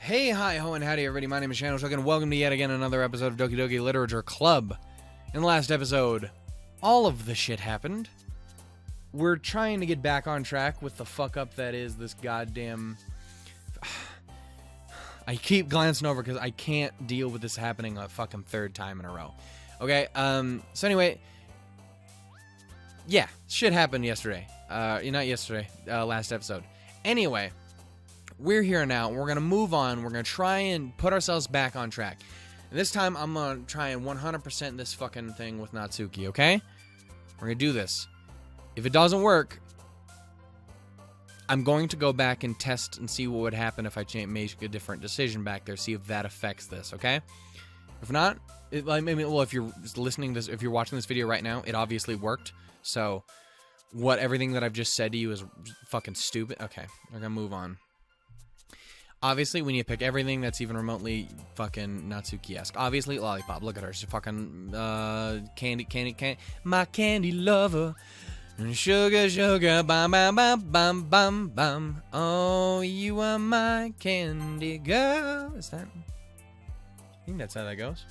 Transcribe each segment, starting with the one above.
Hey, hi, ho, and howdy, everybody. My name is Shannon L, and welcome to yet again another episode of Doki Doki Literature Club. In the last episode, all of the shit happened. We're trying to get back on track with the fuck up that is this goddamn... I keep glancing over because I can't deal with this happening a fucking third time in a row. Okay, so anyway... Yeah, shit happened yesterday. Not yesterday, last episode. Anyway... We're here now. We're going to move on. We're going to try and put ourselves back on track. And this time, I'm going to try and 100% this fucking thing with Natsuki, okay? We're going to do this. If it doesn't work, I'm going to go back and test and see what would happen if I make a different decision back there, see if that affects this, okay? If not, if you're listening to this, if you're watching this video right now, it obviously worked. So, everything that I've just said to you is fucking stupid. Okay, we're going to move on. Obviously, we need to pick everything that's even remotely fucking Natsuki-esque. Obviously, Lollipop. Look at her. She's fucking, candy. My candy lover. Sugar, sugar, bam, bam, bam, bam, bam, bam. Oh, you are my candy girl. Is that? I think that's how that goes.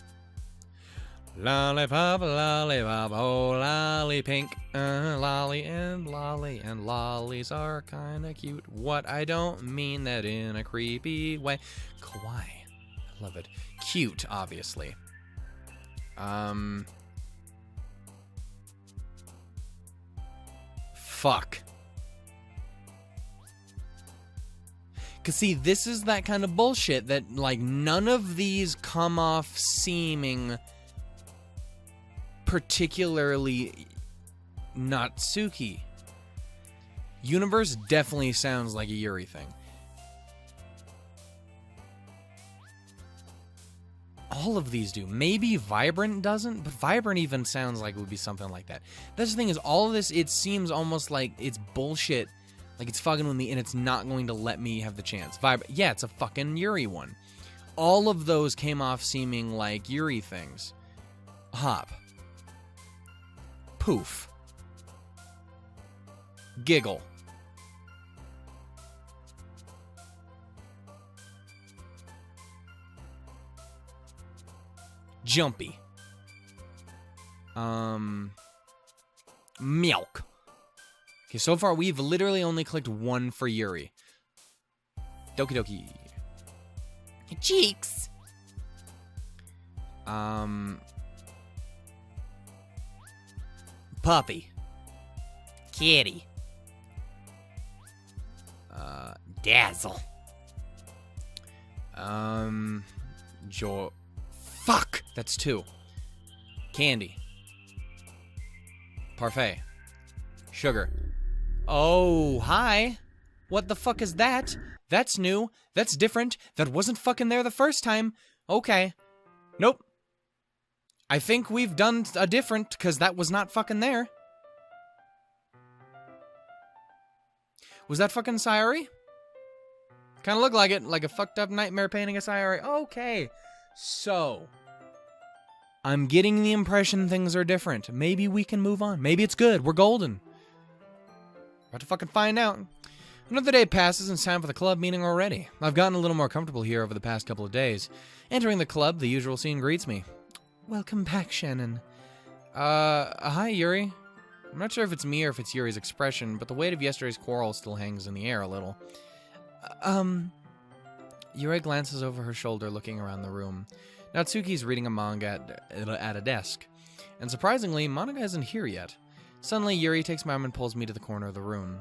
Lollipop, lollipop, oh, lolly pink. Lolly and lollies are kinda cute. What? I don't mean that in a creepy way. Kawaii. I love it. Cute, obviously. Fuck. Cause see, this is that kind of bullshit that, like, none of these come off seeming particularly Natsuki. Universe definitely sounds like a Yuri thing. All of these do. Maybe Vibrant doesn't, but Vibrant even sounds like it would be something like that. That's the thing is, all of this, it seems almost like it's bullshit. Like it's fucking with me and it's not going to let me have the chance. Yeah, it's a fucking Yuri one. All of those came off seeming like Yuri things. Hop. Poof. Giggle. Jumpy. Milk. Okay, so far we've literally only clicked one for Yuri. Doki Doki. Cheeks. Puppy. Kitty. Dazzle. Fuck! That's two. Candy. Parfait. Sugar. Oh, hi. What the fuck is that? That's new. That's different. That wasn't fucking there the first time. Okay. Nope. I think we've done a different, because that was not fucking there. Was that fucking Sayori? Kind of looked like it, like a fucked up nightmare painting a Sayori. Okay. So, I'm getting the impression things are different. Maybe we can move on. Maybe it's good. We're golden. About to fucking find out. Another day passes and it's time for the club meeting already. I've gotten a little more comfortable here over the past couple of days. Entering the club, the usual scene greets me. Welcome back, Shannon. Hi, Yuri. I'm not sure if it's me or if it's Yuri's expression, but the weight of yesterday's quarrel still hangs in the air a little. Yuri glances over her shoulder, looking around the room. Natsuki's reading a manga at a desk. And surprisingly, Monica isn't here yet. Suddenly, Yuri takes my arm and pulls me to the corner of the room.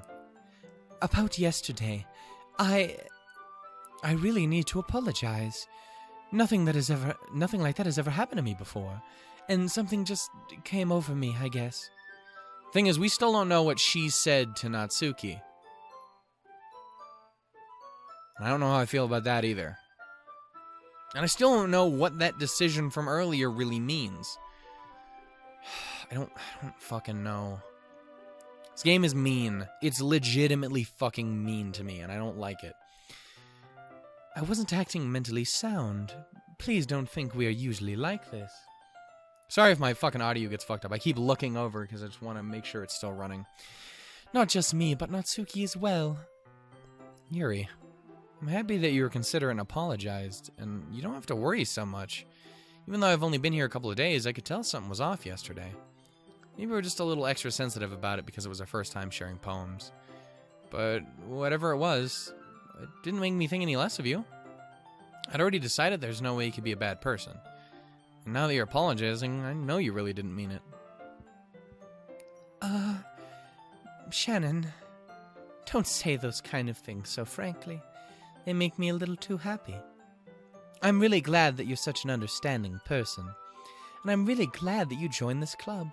About yesterday, I really need to apologize. Nothing like that has ever happened to me before. And something just came over me, I guess. Thing is, we still don't know what she said to Natsuki. I don't know how I feel about that either. And I still don't know what that decision from earlier really means. I don't fucking know. This game is mean. It's legitimately fucking mean to me, and I don't like it. I wasn't acting mentally sound. Please don't think we are usually like this. Sorry if my fucking audio gets fucked up. I keep looking over because I just want to make sure it's still running. Not just me, but Natsuki as well. Yuri, I'm happy that you were considerate and apologized, and you don't have to worry so much. Even though I've only been here a couple of days, I could tell something was off yesterday. Maybe we're just a little extra sensitive about it because it was our first time sharing poems. But whatever it was, it didn't make me think any less of you. I'd already decided there's no way you could be a bad person. And now that you're apologizing, I know you really didn't mean it. Shannon, don't say those kind of things so frankly. They make me a little too happy. I'm really glad that you're such an understanding person. And I'm really glad that you joined this club.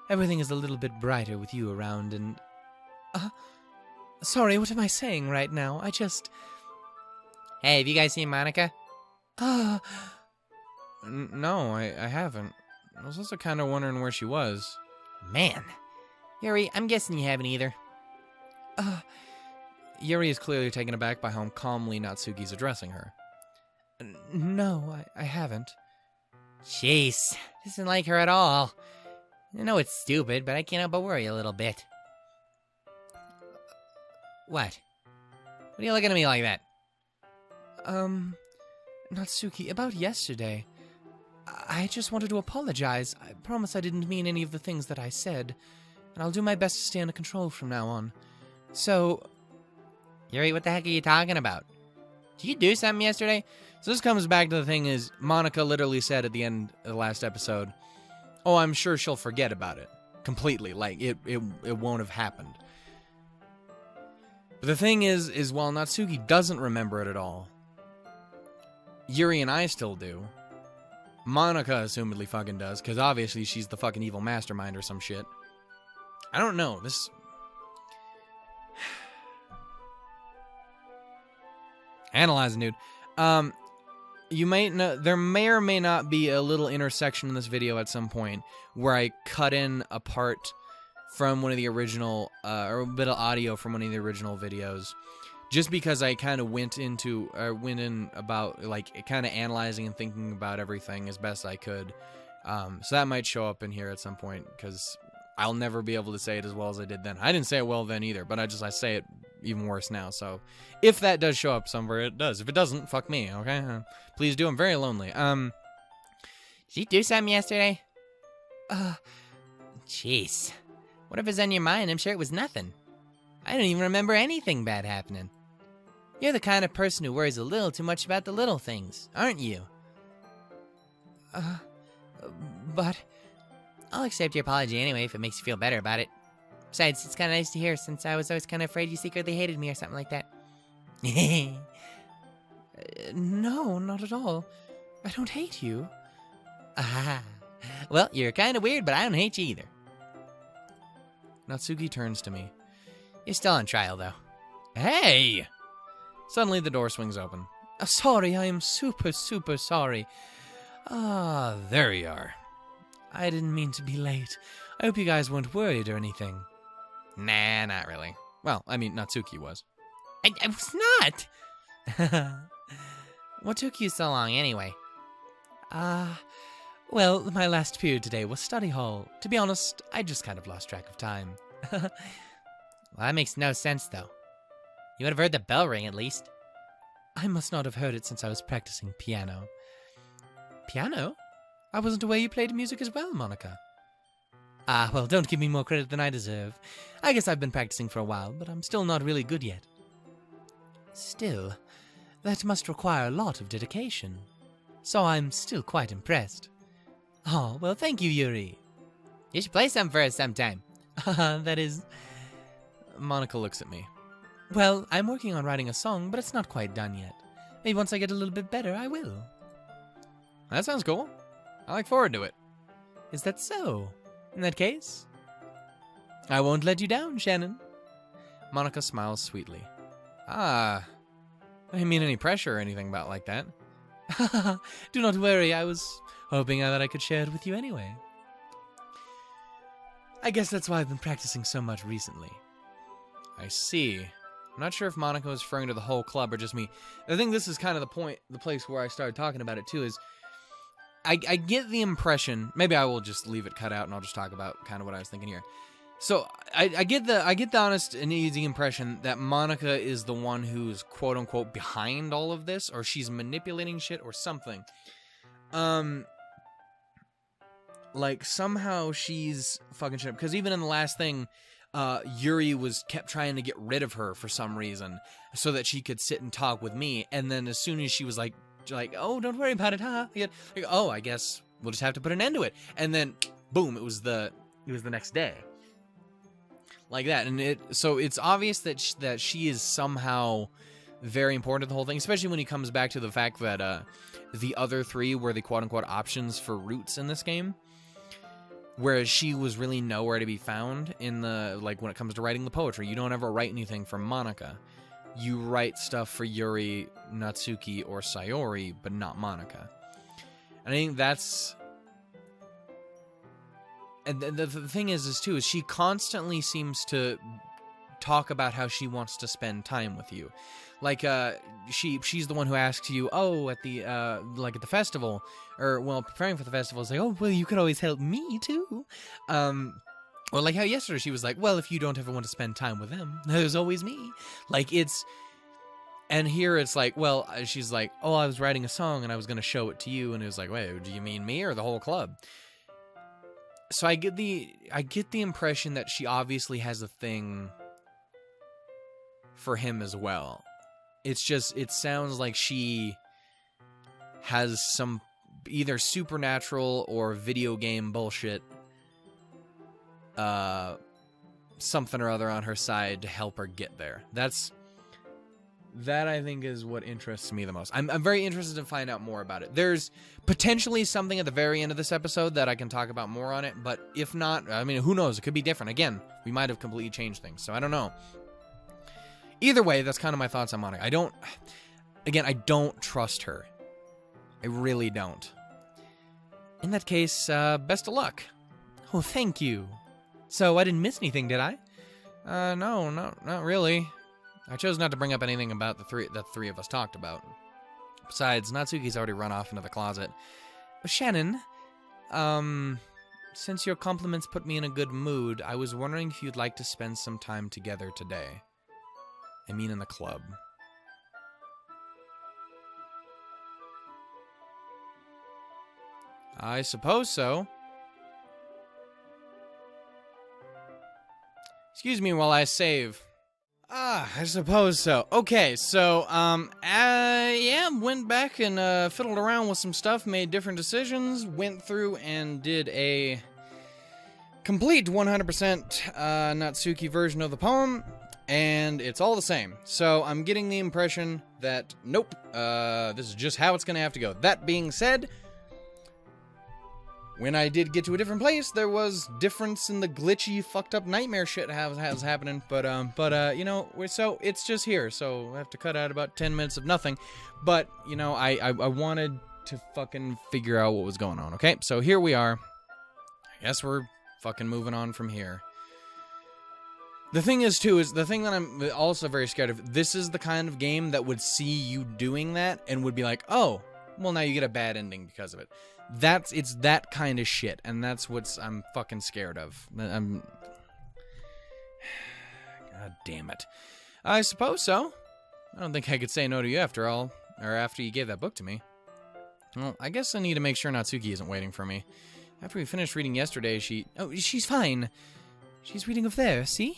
Everything is a little bit brighter with you around and... Sorry, what am I saying right now? Hey, have you guys seen Monica? No, I haven't. I was also kind of wondering where she was. Man. Yuri, I'm guessing you haven't either. Yuri is clearly taken aback by how calmly Natsuki's addressing her. No, I haven't. Jeez, this isn't like her at all. I know it's stupid, but I can't help but worry a little bit. What? What are you looking at me like that? Natsuki, about yesterday. I just wanted to apologize. I promise I didn't mean any of the things that I said. And I'll do my best to stay under control from now on. So... Yuri, what the heck are you talking about? Did you do something yesterday? So this comes back to the thing is, Monica literally said at the end of the last episode, oh, I'm sure she'll forget about it. Completely. Like, it won't have happened. But the thing is while Natsuki doesn't remember it at all, Yuri and I still do. Monica assumedly fucking does, because obviously she's the fucking evil mastermind or some shit. I don't know. This... Analyzing, dude. You might know, there may or may not be a little intersection in this video at some point where I cut in a part from one of the original, or a bit of audio from one of the original videos, just because I kind of went in about, like, kind of analyzing and thinking about everything as best I could. So that might show up in here at some point, because I'll never be able to say it as well as I did then. I didn't say it well then either, but I say it even worse now. So if that does show up somewhere, it does. If it doesn't, fuck me, okay? Please do. I'm very lonely. Did you do something yesterday? Jeez. Whatever's on your mind, I'm sure it was nothing. I don't even remember anything bad happening. You're the kind of person who worries a little too much about the little things, aren't you? But... I'll accept your apology anyway if it makes you feel better about it. Besides, it's kind of nice to hear since I was always kind of afraid you secretly hated me or something like that. No, not at all. I don't hate you. Well, you're kind of weird, but I don't hate you either. Natsuki turns to me. You're still on trial, though. Hey! Suddenly the door swings open. Sorry, I am super sorry. There you are. I didn't mean to be late. I hope you guys weren't worried or anything. Nah, not really. Well, I mean, Natsuki was. I was not! What took you so long, anyway? Well, my last period today was study hall. To be honest, I just kind of lost track of time. Well, that makes no sense, though. You would have heard the bell ring, at least. I must not have heard it since I was practicing piano. Piano? I wasn't aware you played music as well, Monica. Well, don't give me more credit than I deserve. I guess I've been practicing for a while, but I'm still not really good yet. Still, that must require a lot of dedication. So I'm still quite impressed. Oh, well, thank you, Yuri. You should play some for us sometime. That is... Monica looks at me. Well, I'm working on writing a song, but it's not quite done yet. Maybe once I get a little bit better, I will. That sounds cool. I look forward to it. Is that so? In that case, I won't let you down, Shannon. Monica smiles sweetly. I didn't mean any pressure or anything about like that. Do not worry, I was hoping that I could share it with you anyway. I guess that's why I've been practicing so much recently. I see. I'm not sure if Monica was referring to the whole club or just me. I think this is kind of the place where I started talking about it too, is I get the impression, maybe I will just leave it cut out and I'll just talk about kind of what I was thinking here. So I get the honest and easy impression that Monica is the one who's quote unquote behind all of this, or she's manipulating shit or something. Like somehow she's fucking shit up. Because even in the last thing, Yuri kept trying to get rid of her for some reason, so that she could sit and talk with me. And then as soon as she was like, oh, don't worry about it, huh? Like, oh, I guess we'll just have to put an end to it. And then, boom, it was the next day. Like that, and so it's obvious that she is somehow very important to the whole thing, especially when he comes back to the fact that the other three were the quote-unquote options for roots in this game, whereas she was really nowhere to be found in the, like, when it comes to writing the poetry. You don't ever write anything for Monica. You write stuff for Yuri, Natsuki, or Sayori, but not Monica. And I think that's... And the thing is too, is she constantly seems to talk about how she wants to spend time with you. Like, she's the one who asks you, oh, at the, like at the festival, or, well, preparing for the festival, is like, oh, well, you could always help me, too. Or like how yesterday she was like, well, if you don't ever want to spend time with them, there's always me. Like, it's, and here it's like, well, she's like, oh, I was writing a song and I was going to show it to you, and it was like, wait, do you mean me or the whole club? So I get the impression that she obviously has a thing for him as well. It's just, it sounds like she has some either supernatural or video game bullshit, something or other on her side to help her get there. That I think is what interests me the most. I'm very interested to find out more about it. There's potentially something at the very end of this episode that I can talk about more on it, but if not, I mean, who knows? It could be different. Again, we might have completely changed things, so I don't know. Either way, that's kind of my thoughts on Monica. I don't trust her. I really don't. In that case, best of luck. Oh, thank you. So I didn't miss anything, did I? No, not really. I chose not to bring up anything about the three of us talked about. Besides, Natsuki's already run off into the closet. Shannon, since your compliments put me in a good mood, I was wondering if you'd like to spend some time together today. I mean in the club. I suppose so. Excuse me while I save. I suppose so. Okay, so, yeah, went back and, fiddled around with some stuff, made different decisions, went through and did a complete 100% Natsuki version of the poem, and it's all the same. So, I'm getting the impression that, nope, this is just how it's gonna have to go. That being said, when I did get to a different place, there was difference in the glitchy, fucked up nightmare shit has happening. But you know, so it's just here. So I have to cut out about 10 minutes of nothing. But, you know, I wanted to fucking figure out what was going on. Okay, so here we are. I guess we're fucking moving on from here. The thing is, too, is the thing that I'm also very scared of. This is the kind of game that would see you doing that and would be like, oh, well, now you get a bad ending because of it. It's that kind of shit, and that's what I'm fucking scared of. God damn it. I suppose so. I don't think I could say no to you after all, or after you gave that book to me. Well, I guess I need to make sure Natsuki isn't waiting for me. After we finished reading yesterday, she's fine. She's reading up there, see?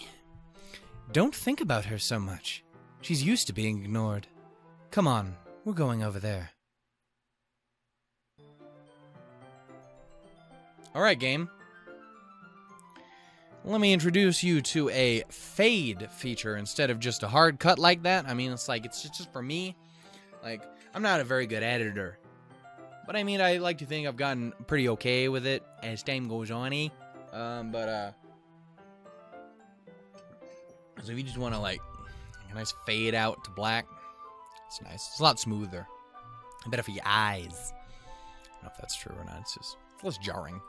Don't think about her so much. She's used to being ignored. Come on, we're going over there. Alright, game. Let me introduce you to a fade feature instead of just a hard cut like that. I mean, it's like, it's just for me. Like, I'm not a very good editor. But I mean, I like to think I've gotten pretty okay with it as time goes on-y. So if you just want to, like, a nice fade out to black, it's nice. It's a lot smoother. Better for your eyes. I don't know if that's true or not. It's less jarring.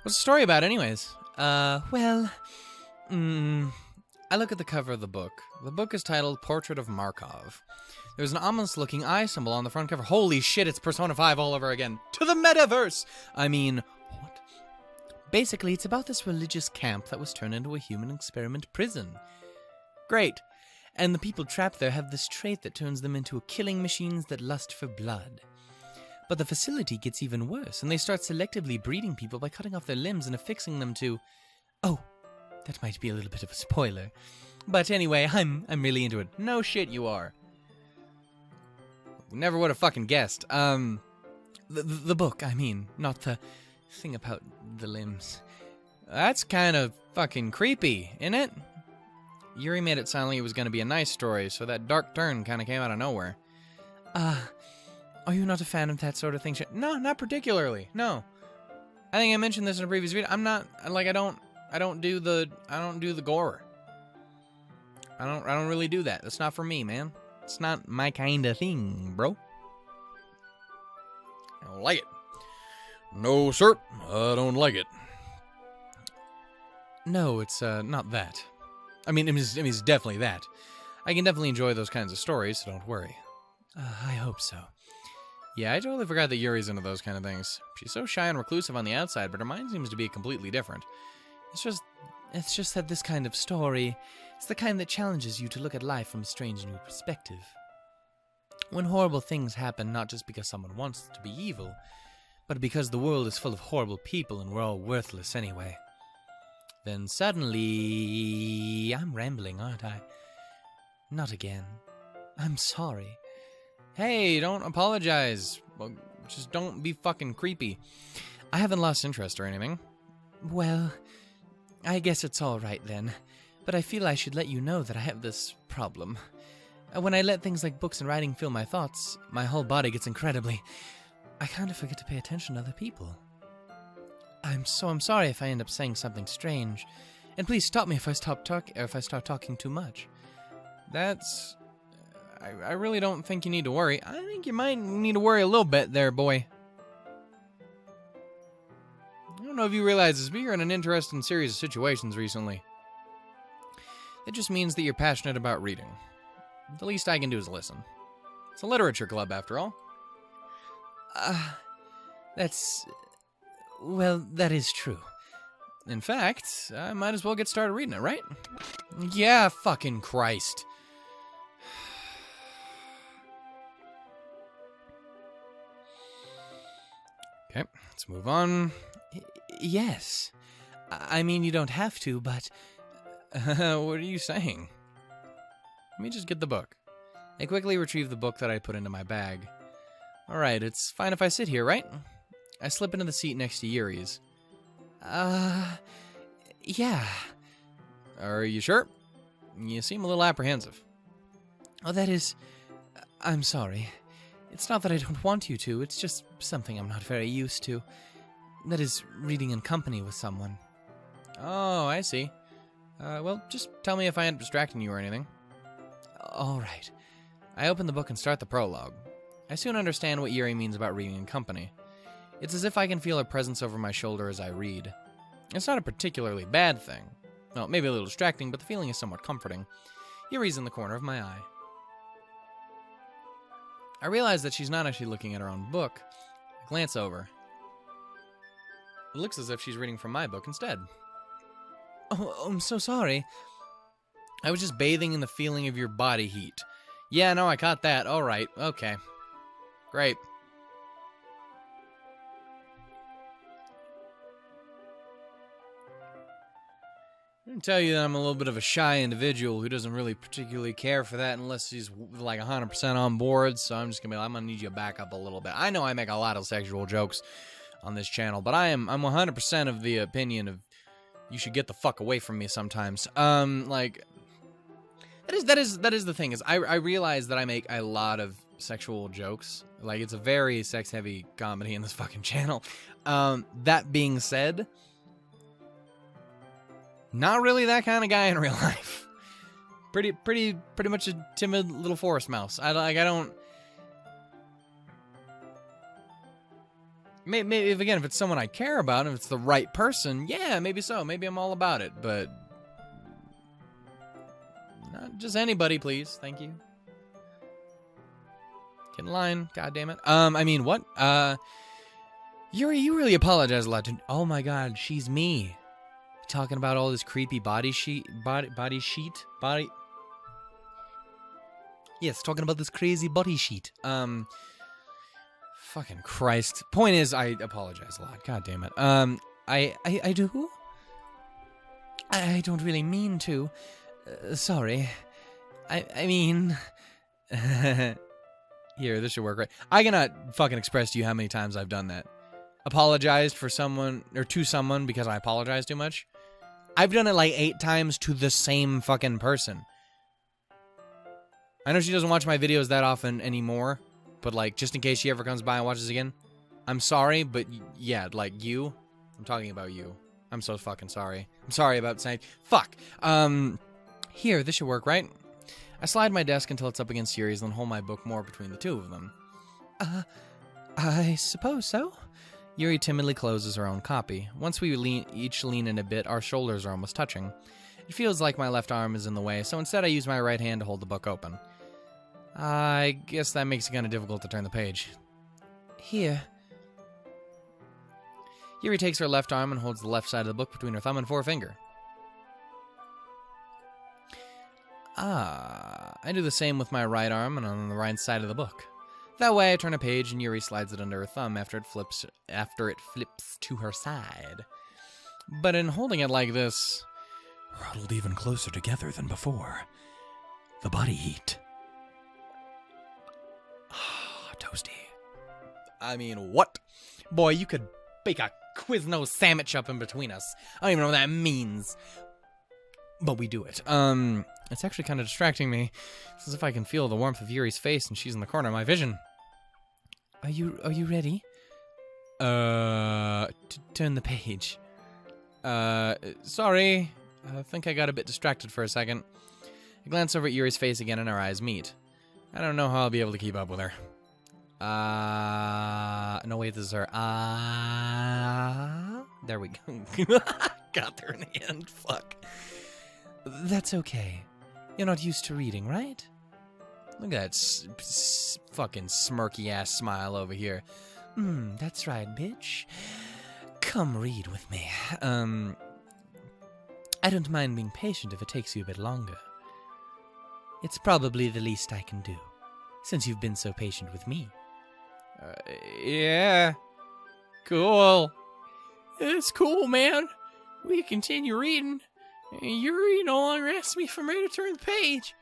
What's the story about, anyways? Well, I look at the cover of the book. The book is titled Portrait of Markov. There's an ominous-looking eye symbol on the front cover. Holy shit, it's Persona 5 all over again. To the metaverse! I mean, what? Basically, it's about this religious camp that was turned into a human experiment prison. Great. And the people trapped there have this trait that turns them into killing machines that lust for blood. But the facility gets even worse, and they start selectively breeding people by cutting off their limbs and affixing them to... Oh, that might be a little bit of a spoiler. But anyway, I'm really into it. No shit you are. Never would have fucking guessed. The book, I mean, not the thing about the limbs. That's kind of fucking creepy, isn't it? Yuri made it sound like it was going to be a nice story, so that dark turn kind of came out of nowhere. Are you not a fan of that sort of thing? No, not particularly. No. I think I mentioned this in a previous video. I'm not like I don't do the gore. I don't really do that. That's not for me, man. It's not my kind of thing, bro. I don't like it. No, sir. I don't like it. No, it's not that. I mean, it's definitely that. I can definitely enjoy those kinds of stories, so don't worry. I hope so. Yeah, I totally forgot that Yuri's into those kind of things. She's so shy and reclusive on the outside, but her mind seems to be completely different. It's just that this kind of story, it's the kind that challenges you to look at life from a strange new perspective. When horrible things happen, not just because someone wants to be evil, but because the world is full of horrible people and we're all worthless anyway. Then suddenly... I'm rambling, aren't I? Not again. I'm sorry. Hey, don't apologize. Well, just don't be fucking creepy. I haven't lost interest or anything. Well, I guess it's all right then. But I feel I should let you know that I have this problem. When I let things like books and writing fill my thoughts, my whole body gets incredibly... I kind of forget to pay attention to other people. I'm sorry if I end up saying something strange. And please stop me if I start talking too much. That's... I really don't think you need to worry. I think you might need to worry a little bit there, boy. I don't know if you realize this, but you're in an interesting series of situations recently. It just means that you're passionate about reading. The least I can do is listen. It's a literature club, after all. Well, that is true. In fact, I might as well get started reading it, right? Yeah, fucking Christ. Okay, let's move on. Yes. I mean, you don't have to, but... What are you saying? Let me just get the book. I quickly retrieve the book that I put into my bag. Alright, it's fine if I sit here, right? I slip into the seat next to Yuri's. Yeah. Are you sure? You seem a little apprehensive. Oh, that is... I'm sorry. It's not that I don't want you to, it's just something I'm not very used to. That is, reading in company with someone. Oh, I see. Well, just tell me if I end up distracting you or anything. All right. I open the book and start the prologue. I soon understand what Yuri means about reading in company. It's as if I can feel her presence over my shoulder as I read. It's not a particularly bad thing. Well, maybe a little distracting, but the feeling is somewhat comforting. Yuri's in the corner of my eye. I realize that she's not actually looking at her own book. I glance over. It looks as if she's reading from my book instead. Oh, I'm so sorry. I was just bathing in the feeling of your body heat. Yeah, no, I caught that. All right. Okay. Great. I can tell you that I'm a little bit of a shy individual who doesn't really particularly care for that unless he's like 100% on board, so I'm gonna need you to back up a little bit. I know I make a lot of sexual jokes on this channel, but I'm 100% of the opinion of you should get the fuck away from me sometimes. Like that is the thing is I realize that I make a lot of sexual jokes. Like it's a very sex heavy comedy in this fucking channel. That being said, not really that kind of guy in real life. Pretty much a timid little forest mouse. I don't. Maybe if it's someone I care about, if it's the right person, yeah, maybe so. Maybe I'm all about it, but not just anybody, please. Thank you. Get in line. God damn it. I mean, what? Yuri, you really apologize a lot to... Oh my god, she's me. Talking about all this creepy Yes, talking about this crazy body sheet. Fucking Christ. Point is, I apologize a lot. God damn it. I do? I don't really mean to. Sorry. I mean... Here, this should work right. I cannot fucking express to you how many times I've done that. Apologized for someone, or to someone because I apologize too much. I've done it like 8 times to the same fucking person. I know she doesn't watch my videos that often anymore, but like, just in case she ever comes by and watches again, I'm sorry, but yeah, like you, I'm talking about you. I'm so fucking sorry. I'm sorry about saying, fuck. Here, this should work, right? I slide my desk until it's up against Yuri's, then hold my book more between the two of them. I suppose so. Yuri timidly closes her own copy. Once we each lean in a bit, our shoulders are almost touching. It feels like my left arm is in the way, so instead I use my right hand to hold the book open. I guess that makes it kind of difficult to turn the page. Here. Yuri takes her left arm and holds the left side of the book between her thumb and forefinger. I do the same with my right arm and on the right side of the book. That way I turn a page and Yuri slides it under her thumb after it flips to her side. But in holding it like this, we're huddled even closer together than before. The body heat. Toasty. I mean, what? Boy, you could bake a Quiznos sandwich up in between us. I don't even know what that means. But we do it. It's actually kind of distracting me. It's as if I can feel the warmth of Yuri's face and she's in the corner of my vision. Are you ready? Turn the page. Sorry. I think I got a bit distracted for a second. I glance over at Yuri's face again and our eyes meet. I don't know how I'll be able to keep up with her. No, wait, this is her. There we go. Got there in the end. Fuck. That's okay. You're not used to reading, right? Look at that fucking smirky-ass smile over here. That's right, bitch. Come read with me. I don't mind being patient if it takes you a bit longer. It's probably the least I can do, since you've been so patient with me. Yeah. Cool. It's cool, man. We continue reading. Yuri no longer asks me if I'm ready to turn the page.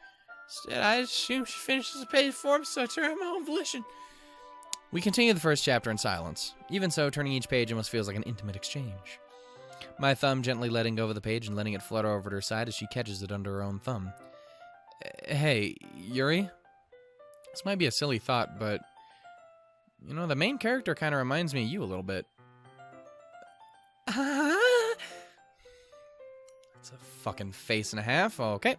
Instead, I assume she finishes the page for me, so I turn on my own volition. We continue the first chapter in silence. Even so, turning each page almost feels like an intimate exchange. My thumb gently letting go of the page and letting it flutter over to her side as she catches it under her own thumb. Hey, Yuri? This might be a silly thought, but... You know, the main character kind of reminds me of you a little bit. It's a fucking face and a half. Okay.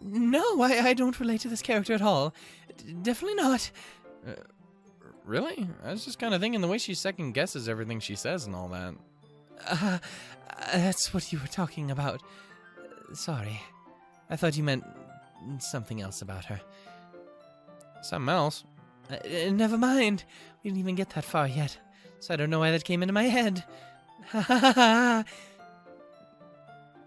No, I don't relate to this character at all. Definitely not. Really? I was just kind of thinking the way she second guesses everything she says and all that. That's what you were talking about. Sorry. I thought you meant something else about her. Something else? Never mind. We didn't even get that far yet, so I don't know why that came into my head.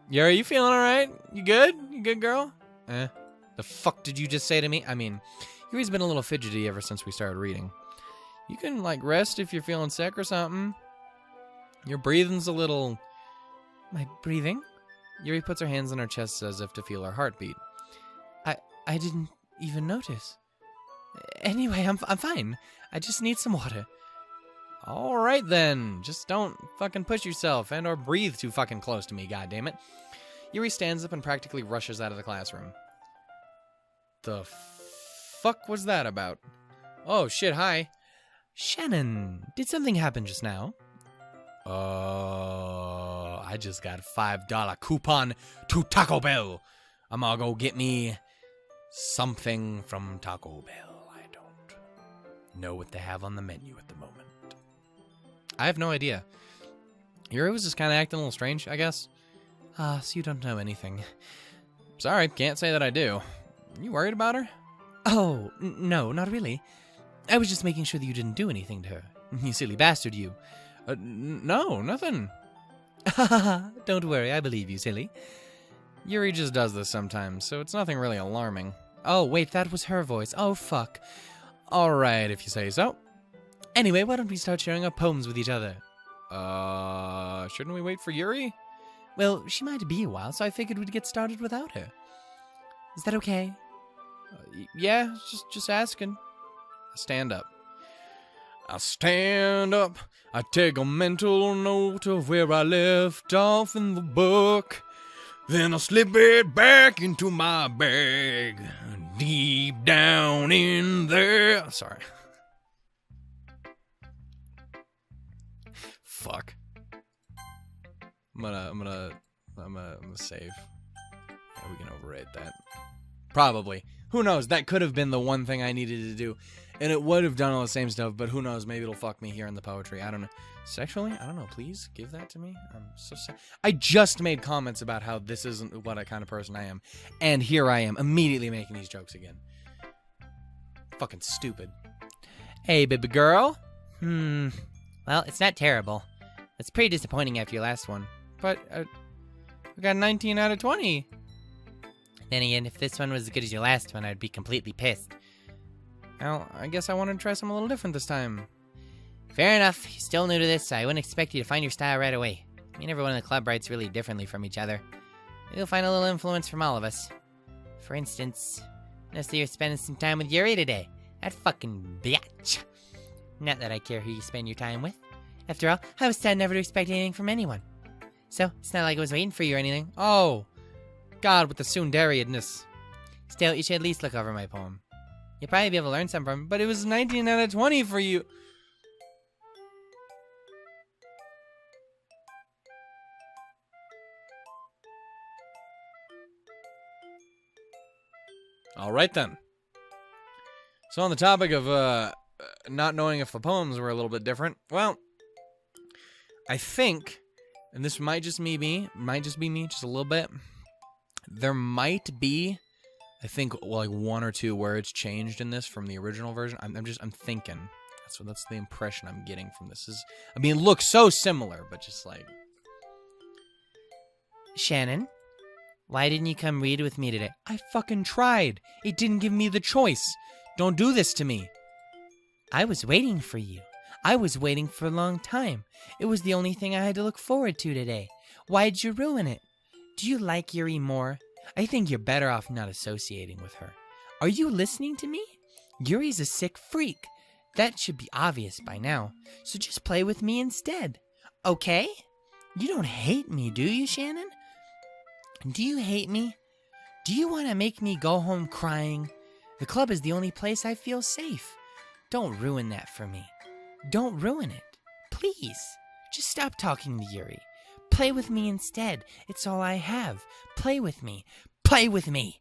Yuri, you feeling alright? You good? You good, girl? The fuck did you just say to me? I mean, Yuri's been a little fidgety ever since we started reading. You can, like, rest if you're feeling sick or something. Your breathing's a little... My breathing? Yuri puts her hands on her chest as if to feel her heartbeat. I didn't even notice. Anyway, I'm fine. I just need some water. Alright then. Just don't fucking push yourself and or breathe too fucking close to me, goddammit. Yuri stands up and practically rushes out of the classroom. The fuck was that about? Oh shit, hi. Shannon, did something happen just now? I just got a $5 coupon to Taco Bell. I'm gonna go get me something from Taco Bell. I don't know what they have on the menu at the moment. I have no idea. Yuri was just kind of acting a little strange, I guess. So you don't know anything. Sorry, can't say that I do. You worried about her? Oh, no, not really. I was just making sure that you didn't do anything to her. You silly bastard, you. No, nothing. Don't worry, I believe you, silly. Yuri just does this sometimes, so it's nothing really alarming. Oh, wait, that was her voice. Oh, fuck. Alright, if you say so. Anyway, why don't we start sharing our poems with each other? Shouldn't we wait for Yuri? Well, she might be a while, so I figured we'd get started without her. Is that okay? Yeah, just asking. Stand up. I stand up, I take a mental note of where I left off in the book. Then I slip it back into my bag, deep down in there. Sorry. Fuck. I'm gonna save. Yeah, we can overrate that. Probably. Who knows? That could have been the one thing I needed to do. And it would have done all the same stuff, but who knows? Maybe it'll fuck me here in the poetry. I don't know. Sexually? I don't know. Please give that to me. I'm so sad. I just made comments about how this isn't what kind of person I am. And here I am, immediately making these jokes again. Fucking stupid. Hey, baby girl. Well, it's not terrible. It's pretty disappointing after your last one. But we got 19 out of 20. Then again, if this one was as good as your last one, I'd be completely pissed. Well, I guess I wanted to try something a little different this time. Fair enough. You're still new to this, so I wouldn't expect you to find your style right away. I mean, everyone in the club writes really differently from each other. You'll find a little influence from all of us. For instance, notice you're spending some time with Yuri today. That fucking bitch. Not that I care who you spend your time with. After all, I was taught never to expect anything from anyone. So, it's not like I was waiting for you or anything. Oh, God, with the tsundere-ness. Still, you should at least look over my poem. You'll probably be able to learn something from it, But it was 19 out of 20 for you. All right, then. So on the topic of not knowing if the poems were a little bit different, well, I think, and this might just be me just a little bit, there might be, I think, like 1 or 2 words changed in this from the original version. I'm thinking. That's the impression I'm getting from this. I mean, it looks so similar, but just like... Shannon, why didn't you come read with me today? I fucking tried. It didn't give me the choice. Don't do this to me. I was waiting for you. I was waiting for a long time. It was the only thing I had to look forward to today. Why'd you ruin it? Do you like Yuri more? I think you're better off not associating with her. Are you listening to me? Yuri's a sick freak. That should be obvious by now. So just play with me instead. Okay? You don't hate me, do you, Shannon? Do you hate me? Do you want to make me go home crying? The club is the only place I feel safe. Don't ruin that for me. Don't ruin it. Please. Just stop talking to Yuri. Play with me instead. It's all I have. Play with me. Play with me.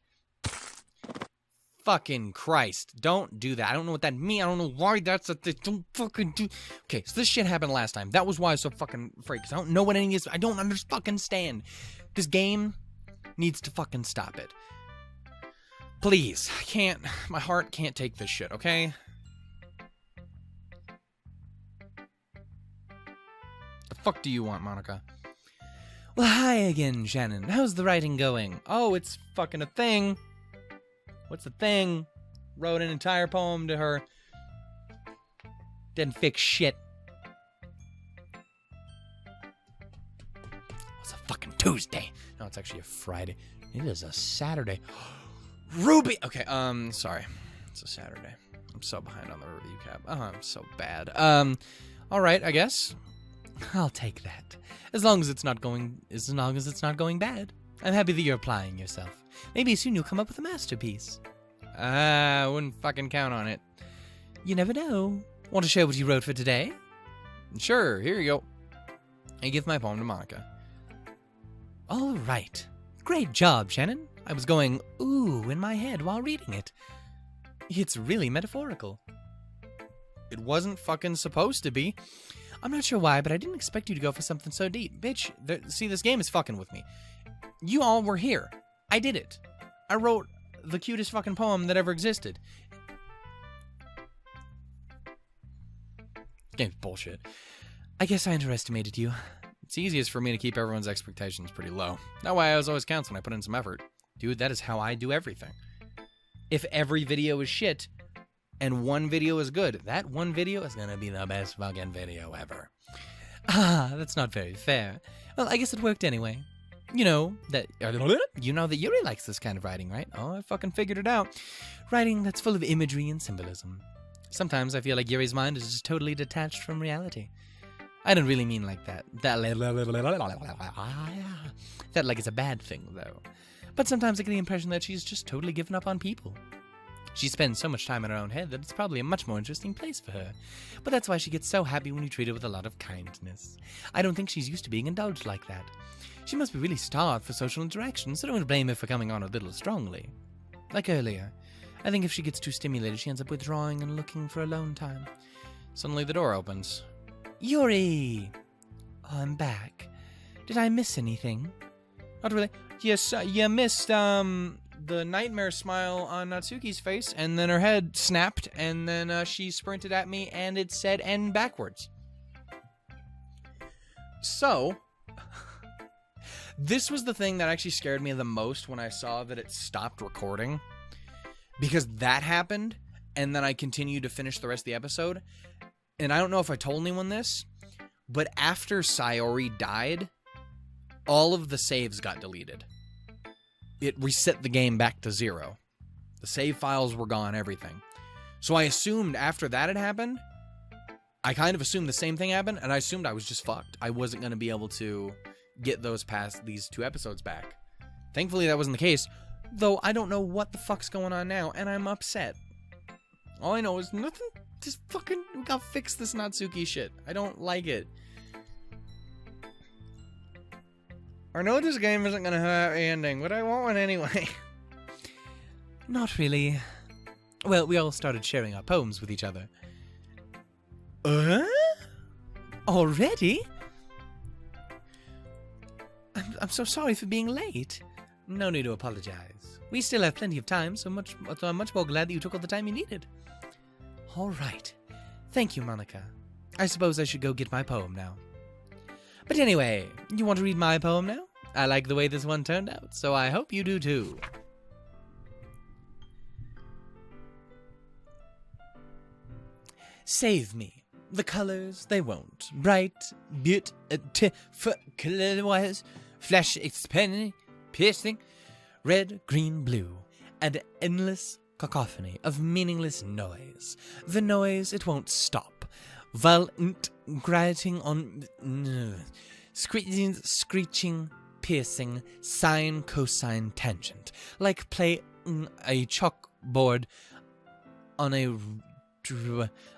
Fucking Christ. Don't do that. I don't know what that means. I don't know why that's a thing. Don't fucking do... Okay, so this shit happened last time. That was why I was so fucking afraid, because I don't know what any of this... I don't understand. This game needs to fucking stop it. Please. I can't... My heart can't take this shit, okay? The fuck do you want, Monica? Well, hi again, Shannon. How's the writing going? Oh, it's fucking a thing. What's the thing? Wrote an entire poem to her. Didn't fix shit. It's a fucking Tuesday. No, it's actually a Friday. It is a Saturday. Ruby! Okay, sorry. It's a Saturday. I'm so behind on the review cap. Oh, I'm so bad. Alright, I guess. I'll take that. As long as it's not going bad. I'm happy that you're applying yourself. Maybe soon you'll come up with a masterpiece. I wouldn't fucking count on it. You never know. Want to share what you wrote for today? Sure, here you go. I give my poem to Monica. All right. Great job, Shannon. I was going, ooh, in my head while reading it. It's really metaphorical. It wasn't fucking supposed to be. I'm not sure why, but I didn't expect you to go for something so deep. Bitch, see, this game is fucking with me. You all were here. I did it. I wrote the cutest fucking poem that ever existed. Game's bullshit. I guess I underestimated you. It's easiest for me to keep everyone's expectations pretty low. That way I always counts when I put in some effort. Dude, that is how I do everything. If every video is shit and one video is good, that one video is gonna be the best fucking video ever. Ah, that's not very fair. Well, I guess it worked anyway. You know that Yuri likes this kind of writing, right? Oh, I fucking figured it out. Writing that's full of imagery and symbolism. Sometimes I feel like Yuri's mind is just totally detached from reality. I don't really mean like that. That like it's a bad thing, though. But sometimes I get the impression that she's just totally given up on people. She spends so much time in her own head that it's probably a much more interesting place for her. But that's why she gets so happy when you treat her with a lot of kindness. I don't think she's used to being indulged like that. She must be really starved for social interaction, so don't blame her for coming on a little strongly. Like earlier, I think if she gets too stimulated, she ends up withdrawing and looking for alone time. Suddenly the door opens. Yuri! Oh, I'm back. Did I miss anything? Not really. Yes, you missed, the nightmare smile on Natsuki's face, and then her head snapped, and then she sprinted at me, and it said N backwards. So, this was the thing that actually scared me the most when I saw that it stopped recording. Because that happened, and then I continued to finish the rest of the episode. And I don't know if I told anyone this, but after Sayori died, all of the saves got deleted. It reset the game back to 0. The save files were gone, everything. So I assumed after that had happened, I kind of assumed the same thing happened, and I assumed I was just fucked. I wasn't going to be able to get those past these 2 episodes back. Thankfully, that wasn't the case, though I don't know what the fuck's going on now, and I'm upset. All I know is nothing, just fucking, we gotta fix this Natsuki shit. I don't like it. I know this game isn't gonna have an ending, but I want one anyway. Not really. Well, we all started sharing our poems with each other. Already? I'm so sorry for being late. No need to apologize. We still have plenty of time, so I'm much more glad that you took all the time you needed. All right. Thank you, Monica. I suppose I should go get my poem now. But anyway, you want to read my poem now? I like the way this one turned out, so I hope you do too. Save me. The colors, they won't. Bright, beautiful, color-wise, flash, expanding, piercing, red, green, blue, and endless cacophony of meaningless noise. The noise, it won't stop. Violent, grating on... screeching, piercing, sine, cosine, tangent. Like playing a chalkboard on a...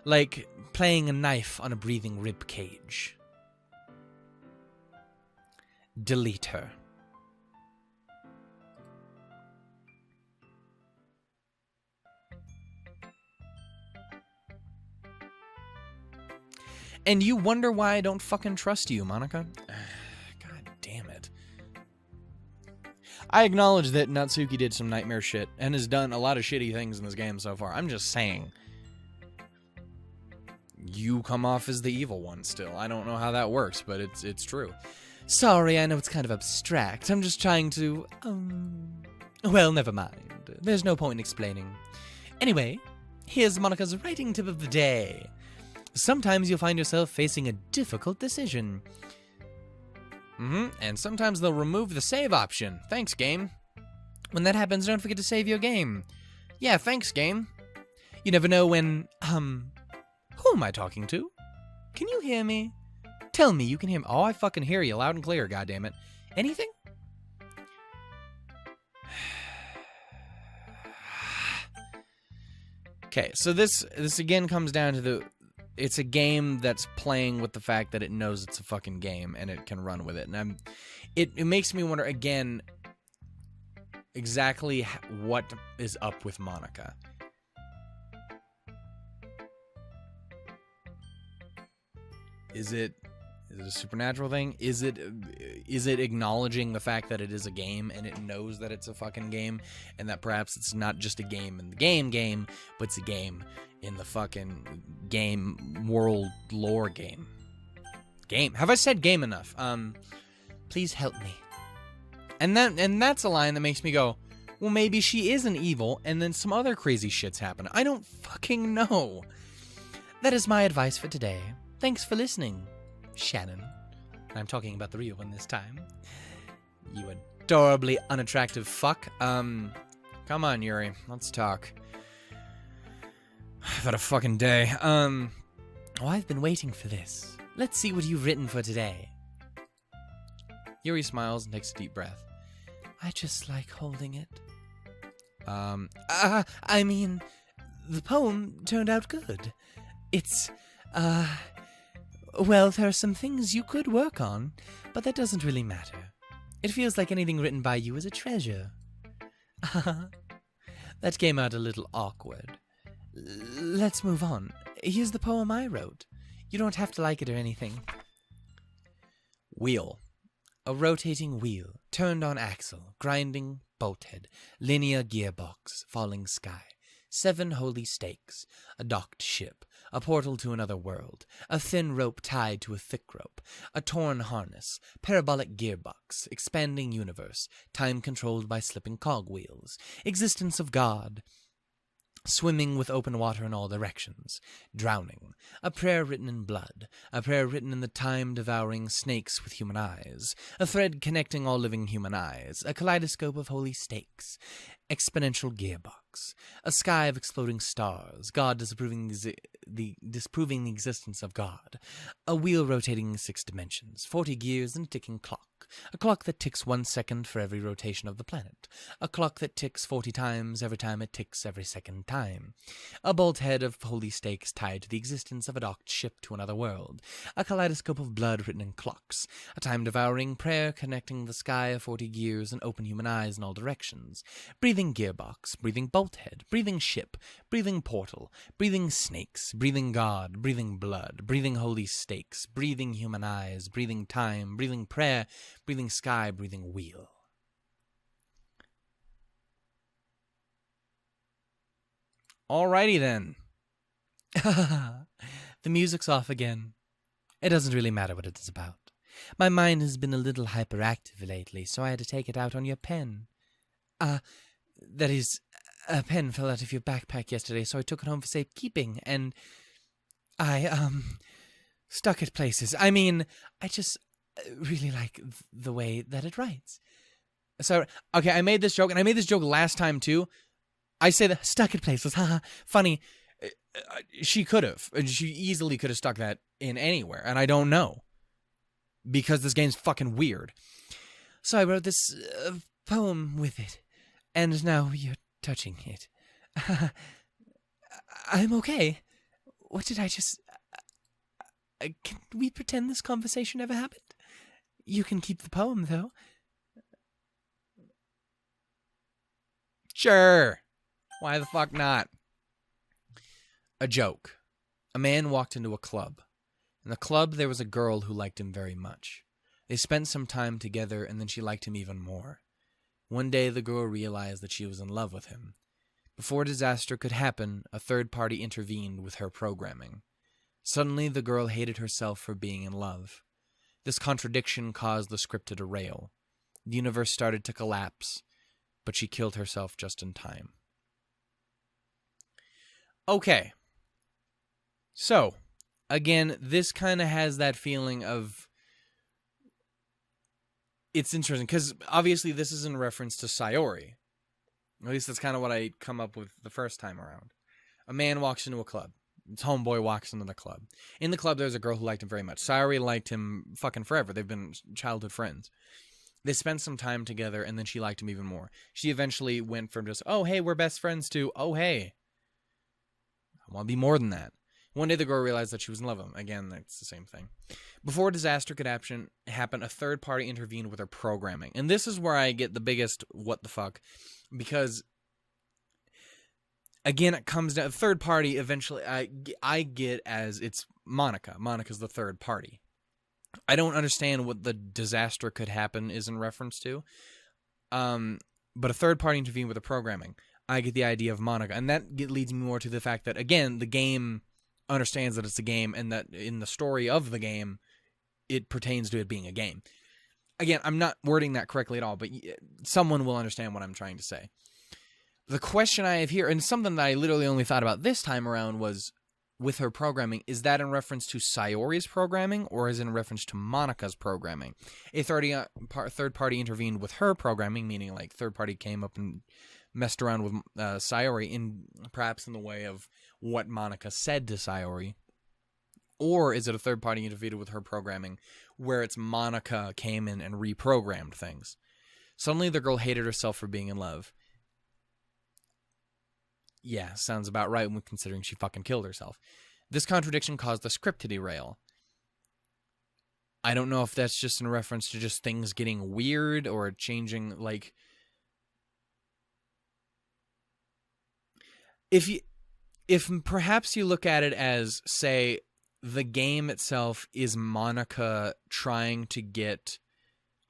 like playing a knife on a breathing rib cage. Delete her. And you wonder why I don't fucking trust you, Monica? God damn it. I acknowledge that Natsuki did some nightmare shit and has done a lot of shitty things in this game so far. I'm just saying. You come off as the evil one still. I don't know how that works, but it's true. Sorry, I know it's kind of abstract. I'm just trying to, well, never mind. There's no point in explaining. Anyway, here's Monica's writing tip of the day. Sometimes you'll find yourself facing a difficult decision. And sometimes they'll remove the save option. Thanks, game. When that happens, don't forget to save your game. Yeah, thanks, game. You never know when, who am I talking to? Can you hear me? Tell me you can hear me. Oh, I fucking hear you loud and clear, goddammit. Anything? Okay, so this again comes down to it's a game that's playing with the fact that it knows it's a fucking game and it can run with it. And it makes me wonder again exactly what is up with Monica. Is it a supernatural thing? Is it acknowledging the fact that it is a game and it knows that it's a fucking game and that perhaps it's not just a game in the game, but it's a game in the fucking game world lore game. Have I said game enough? Please help me. And that's a line that makes me go, well, maybe she isn't evil, and then some other crazy shit's happening. I don't fucking know. That is my advice for today. Thanks for listening, Shannon. I'm talking about the real one this time. You adorably unattractive fuck. Come on, Yuri. Let's talk. I've had a fucking day. Oh, I've been waiting for this. Let's see what you've written for today. Yuri smiles and takes a deep breath. I just like holding it. I mean, the poem turned out good. It's, well, there are some things you could work on, but that doesn't really matter. It feels like anything written by you is a treasure. That came out a little awkward. Let's move on. Here's the poem I wrote. You don't have to like it or anything. Wheel. A rotating wheel, turned on axle, grinding bolthead, linear gearbox, falling sky, 7 holy stakes, a docked ship, a portal to another world, a thin rope tied to a thick rope, a torn harness, parabolic gearbox, expanding universe, time controlled by slipping cogwheels, existence of God, swimming with open water in all directions, drowning, a prayer written in blood, a prayer written in the time-devouring snakes with human eyes, a thread connecting all living human eyes, a kaleidoscope of holy stakes, exponential gearbox, a sky of exploding stars, God disproving the existence of God, a wheel rotating in 6 dimensions, 40 gears and a ticking clock, a clock that ticks 1 second for every rotation of the planet, a clock that ticks 40 times every time it ticks every second time, a bolt head of holy stakes tied to the existence of a docked ship to another world, a kaleidoscope of blood written in clocks, a time-devouring prayer connecting the sky of 40 gears and open human eyes in all directions, breathing gearbox, breathing bolt head, breathing ship, breathing portal, breathing snakes, breathing God, breathing blood, breathing holy stakes, breathing human eyes, breathing time, breathing prayer, breathing sky, breathing wheel. Alrighty then. The music's off again. It doesn't really matter what it is about. My mind has been a little hyperactive lately, so I had to take it out on your pen. That is, a pen fell out of your backpack yesterday, so I took it home for safekeeping, and I, stuck it places. I mean, I just really like the way that it writes. So, okay, I made this joke, and I made this joke last time, too. I say that stuck it places, haha, funny. She could have. She easily could have stuck that in anywhere, and I don't know. Because this game's fucking weird. So I wrote this poem with it, and now you're touching it. I'm okay. What did I just... can we pretend this conversation never happened? You can keep the poem, though. Sure. Why the fuck not? A joke. A man walked into a club. In the club, there was a girl who liked him very much. They spent some time together, and then she liked him even more. One day, the girl realized that she was in love with him. Before disaster could happen, a third party intervened with her programming. Suddenly, the girl hated herself for being in love. This contradiction caused the script to derail. The universe started to collapse, but she killed herself just in time. Okay. So, again, this kind of has that feeling of... It's interesting, because obviously this is in reference to Sayori. At least that's kind of what I come up with the first time around. A man walks into a club. His homeboy walks into the club. In the club, there's a girl who liked him very much. Sayori liked him fucking forever. They've been childhood friends. They spent some time together, and then she liked him even more. She eventually went from just, oh, hey, we're best friends, to, oh, hey, I want to be more than that. One day, the girl realized that she was in love with him. Again, that's the same thing. Before disaster could happen, a third party intervened with her programming. And this is where I get the biggest what the fuck. Because, again, it comes down... Third party, eventually, I get as it's Monica. Monica's the third party. I don't understand what the disaster could happen is in reference to. But a third party intervened with the programming. I get the idea of Monica. And that leads me more to the fact that, again, the game understands that it's a game and that in the story of the game, it pertains to it being a game. Again, I'm not wording that correctly at all, but someone will understand what I'm trying to say. The question I have here, and something that I literally only thought about this time around, was with her programming, is that in reference to Sayori's programming or is it in reference to Monika's programming? A third party intervened with her programming, meaning like third party came up and messed around with Sayori, perhaps in the way of what Monika said to Sayori. Or is it a third party intervened with her programming where it's Monika came in and reprogrammed things? Suddenly the girl hated herself for being in love. Yeah, sounds about right when considering she fucking killed herself. This contradiction caused the script to derail. I don't know if that's just in reference to just things getting weird or changing, like... If perhaps you look at it as, say, the game itself is Monika trying to get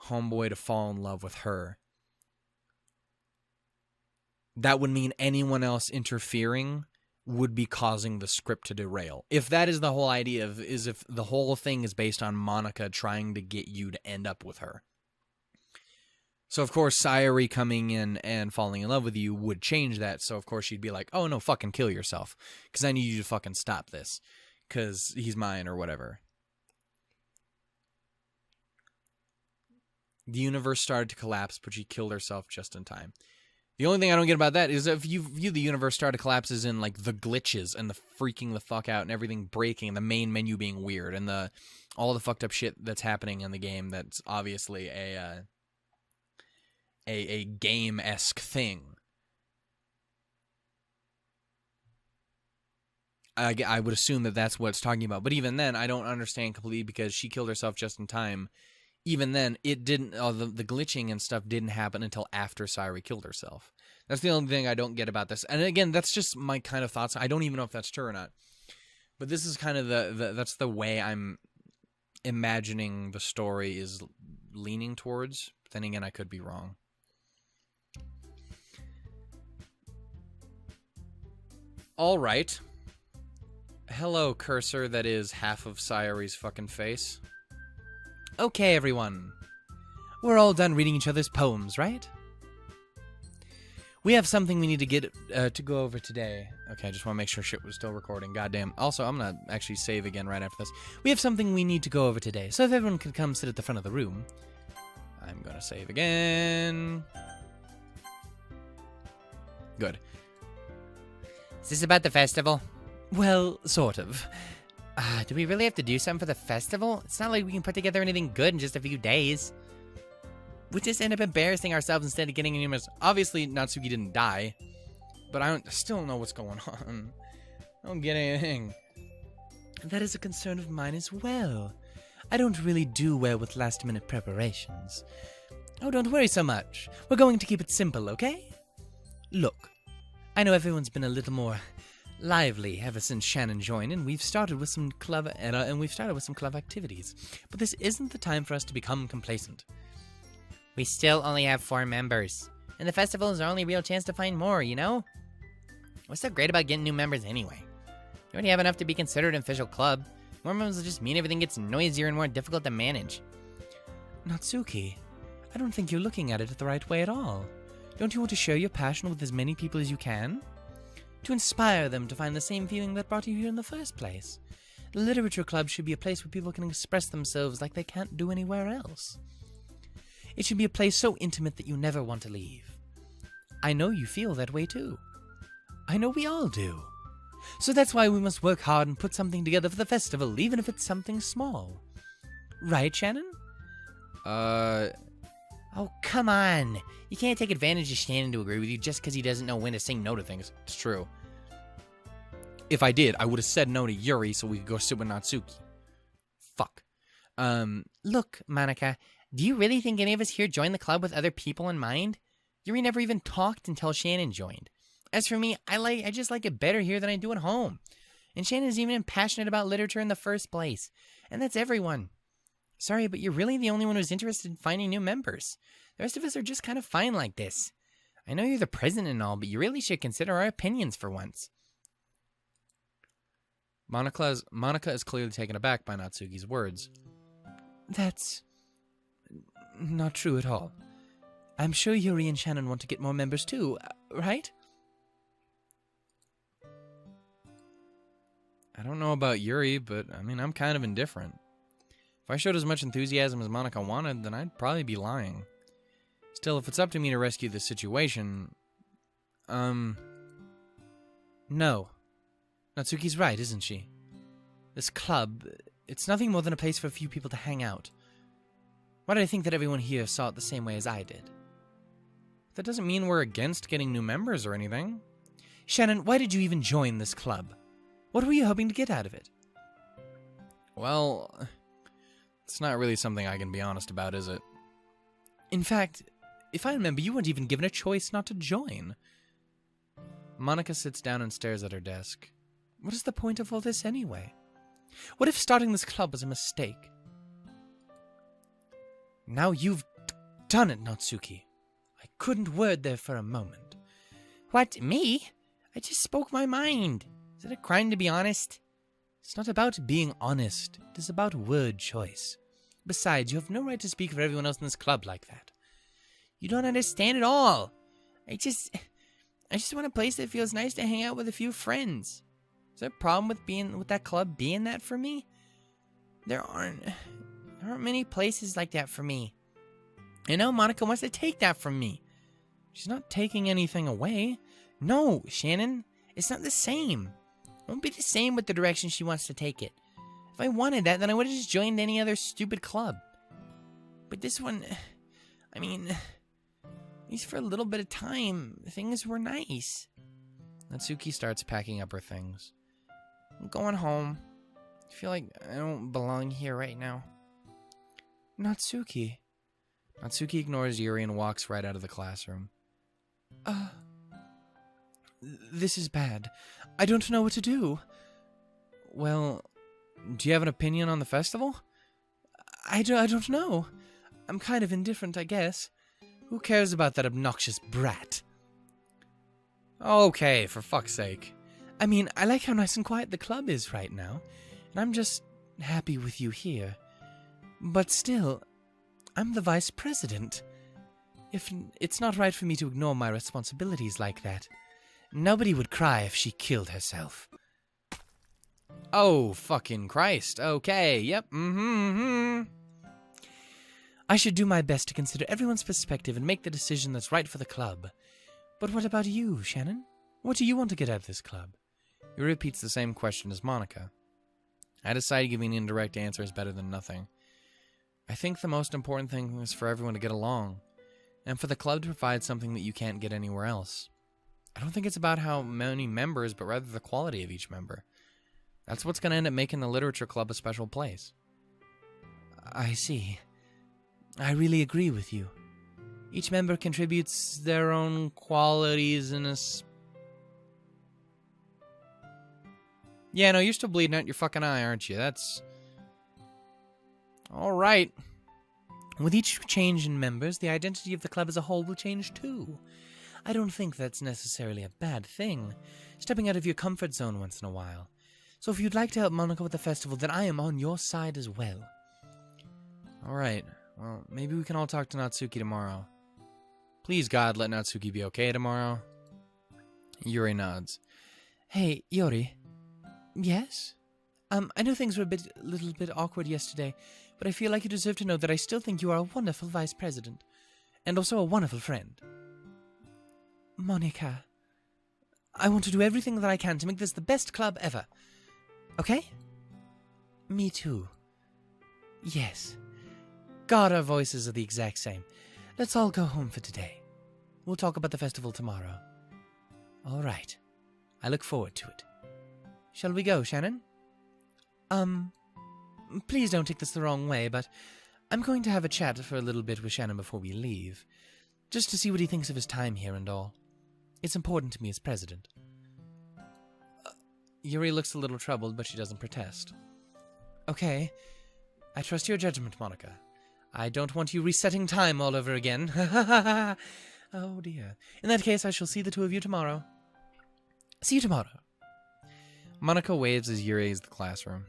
Homeboy to fall in love with her, that would mean anyone else interfering would be causing the script to derail. If that is the whole idea of, is if the whole thing is based on Monika trying to get you to end up with her. So of course Sayori coming in and falling in love with you would change that. So of course she'd be like, oh no, fucking kill yourself. Because I need you to fucking stop this. Because he's mine or whatever. The universe started to collapse, but she killed herself just in time. The only thing I don't get about that is if you view the universe start to collapse as in like the glitches and the freaking the fuck out and everything breaking and the main menu being weird and all the fucked up shit that's happening in the game that's obviously a game-esque thing. I would assume that that's what it's talking about. But even then, I don't understand completely because she killed herself just in time. Even then, it didn't. The glitching and stuff didn't happen until after Sayori killed herself. That's the only thing I don't get about this. And again, that's just my kind of thoughts. I don't even know if that's true or not. But this is kind of that's the way I'm imagining the story is leaning towards. But then again, I could be wrong. All right. Hello, cursor that is half of Sayori's fucking face. Okay, everyone. We're all done reading each other's poems, right? We have something we need to get to go over today. Okay, I just want to make sure shit was still recording. Goddamn. Also, I'm going to actually save again right after this. We have something we need to go over today, so if everyone could come sit at the front of the room. I'm going to save again. Good. Is this about the festival? Well, sort of. Do we really have to do something for the festival? It's not like we can put together anything good in just a few days. We just end up embarrassing ourselves instead of getting numerous. Obviously, Natsuki didn't die, but I still don't know what's going on. I don't get anything. That is a concern of mine as well. I don't really do well with last-minute preparations. Oh, don't worry so much. We're going to keep it simple, okay? Look, I know everyone's been a little more lively ever since Shannon joined, and we've started with some club activities. But this isn't the time for us to become complacent. We still only have 4 members, and the festival is our only real chance to find more, you know? What's so great about getting new members anyway? You already have enough to be considered an official club. More members will just mean everything gets noisier and more difficult to manage. Natsuki, I don't think you're looking at it the right way at all. Don't you want to share your passion with as many people as you can? To inspire them to find the same feeling that brought you here in the first place. The literature club should be a place where people can express themselves like they can't do anywhere else. It should be a place so intimate that you never want to leave. I know you feel that way too. I know we all do. So that's why we must work hard and put something together for the festival, even if it's something small. Right, Shannon? Oh, come on. You can't take advantage of Shannon to agree with you just because he doesn't know when to say no to things. It's true. If I did, I would have said no to Yuri so we could go sit with Natsuki. Fuck. Look, Monika, do you really think any of us here joined the club with other people in mind? Yuri never even talked until Shannon joined. As for me, I just like it better here than I do at home. And Shannon's even passionate about literature in the first place. And that's everyone. Sorry, but you're really the only one who's interested in finding new members. The rest of us are just kind of fine like this. I know you're the president and all, but you really should consider our opinions for once. Monica is clearly taken aback by Natsuki's words. That's not true at all. I'm sure Yuri and Shannon want to get more members too, right? I don't know about Yuri, but I mean, I'm kind of indifferent. If I showed as much enthusiasm as Monica wanted, then I'd probably be lying. Still, if it's up to me to rescue this situation... No. Natsuki's right, isn't she? This club, it's nothing more than a place for a few people to hang out. Why did I think that everyone here saw it the same way as I did? That doesn't mean we're against getting new members or anything. Shannon, why did you even join this club? What were you hoping to get out of it? Well, it's not really something I can be honest about, is it? In fact, if I remember, you weren't even given a choice not to join. Monica sits down and stares at her desk. What is the point of all this anyway? What if starting this club was a mistake? Now you've done it, Natsuki. I couldn't word there for a moment. What, me? I just spoke my mind. Is it a crime to be honest? It's not about being honest. It is about word choice. Besides, you have no right to speak for everyone else in this club like that. You don't understand at all. I just want a place that feels nice to hang out with a few friends. Is there a problem with that club being that for me? There aren't many places like that for me. I know Monica wants to take that from me. She's not taking anything away. No, Shannon, it's not the same. It won't be the same with the direction she wants to take it. If I wanted that, then I would have just joined any other stupid club. But this one, I mean, at least for a little bit of time, things were nice. Natsuki starts packing up her things. I'm going home. I feel like I don't belong here right now. Natsuki. Natsuki ignores Yuri and walks right out of the classroom. This is bad. I don't know what to do. Well, do you have an opinion on the festival? I don't know. I'm kind of indifferent, I guess. Who cares about that obnoxious brat? Okay, for fuck's sake. I mean, I like how nice and quiet the club is right now, and I'm just happy with you here. But still, I'm the vice president. It's not right for me to ignore my responsibilities like that. Nobody would cry if she killed herself. Oh, fucking Christ. Okay, yep, I should do my best to consider everyone's perspective and make the decision that's right for the club. But what about you, Shannon? What do you want to get out of this club? He repeats the same question as Monica. I decided giving an indirect answer is better than nothing. I think the most important thing is for everyone to get along, and for the club to provide something that you can't get anywhere else. I don't think it's about how many members, but rather the quality of each member. That's what's going to end up making the literature club a special place. I see. I really agree with you. Each member contributes their own qualities in a... Yeah, no, you're still bleeding out your fucking eye, aren't you? That's... all right. With each change in members, the identity of the club as a whole will change too. I don't think that's necessarily a bad thing, stepping out of your comfort zone once in a while. So if you'd like to help Monica with the festival, then I am on your side as well. All right. Well, maybe we can all talk to Natsuki tomorrow. Please, God, let Natsuki be okay tomorrow. Yuri nods. Hey, Yuri. Yes? I know things were a little bit awkward yesterday, but I feel like you deserve to know that I still think you are a wonderful vice president, and also a wonderful friend. Monica, I want to do everything that I can to make this the best club ever. Okay? Me too. Yes. God, our voices are the exact same. Let's all go home for today. We'll talk about the festival tomorrow. All right. I look forward to it. Shall we go, Shannon? Please don't take this the wrong way, but I'm going to have a chat for a little bit with Shannon before we leave, just to see what he thinks of his time here and all. It's important to me as president. Yuri looks a little troubled, but she doesn't protest. Okay. I trust your judgment, Monica. I don't want you resetting time all over again. Oh, dear. In that case, I shall see the two of you tomorrow. See you tomorrow. Monica waves as Yuri exits the classroom.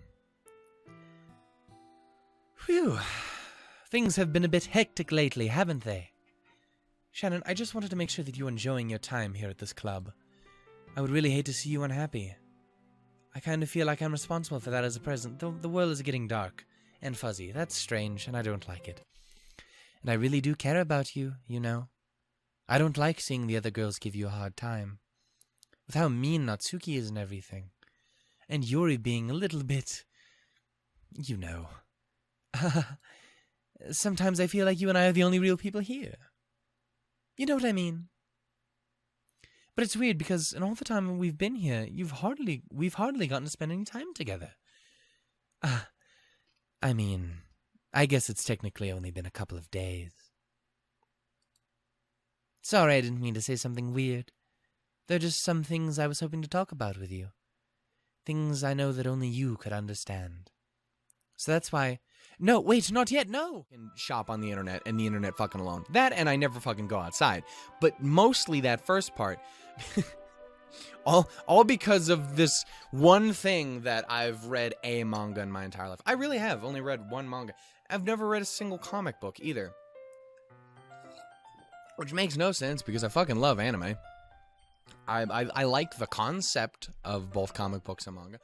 Phew. Things have been a bit hectic lately, haven't they? Shannon, I just wanted to make sure that you're enjoying your time here at this club. I would really hate to see you unhappy. I kind of feel like I'm responsible for that as a present. The world is getting dark and fuzzy. That's strange, and I don't like it. And I really do care about you, you know. I don't like seeing the other girls give you a hard time. With how mean Natsuki is and everything. And Yuri being a little bit... you know. Sometimes I feel like you and I are the only real people here. You know what I mean? But it's weird because in all the time we've been here, we've hardly gotten to spend any time together. I mean, I guess it's technically only been a couple of days. Sorry, I didn't mean to say something weird. They're just some things I was hoping to talk about with you. Things I know that only you could understand. So that's why... No, wait, not yet, no! And shop on the internet, and the internet fucking alone. That, and I never fucking go outside. But mostly that first part. all because of this one thing that I've read a manga in my entire life. I really have only read one manga. I've never read a single comic book either. Which makes no sense because I fucking love anime. I like the concept of both comic books and manga.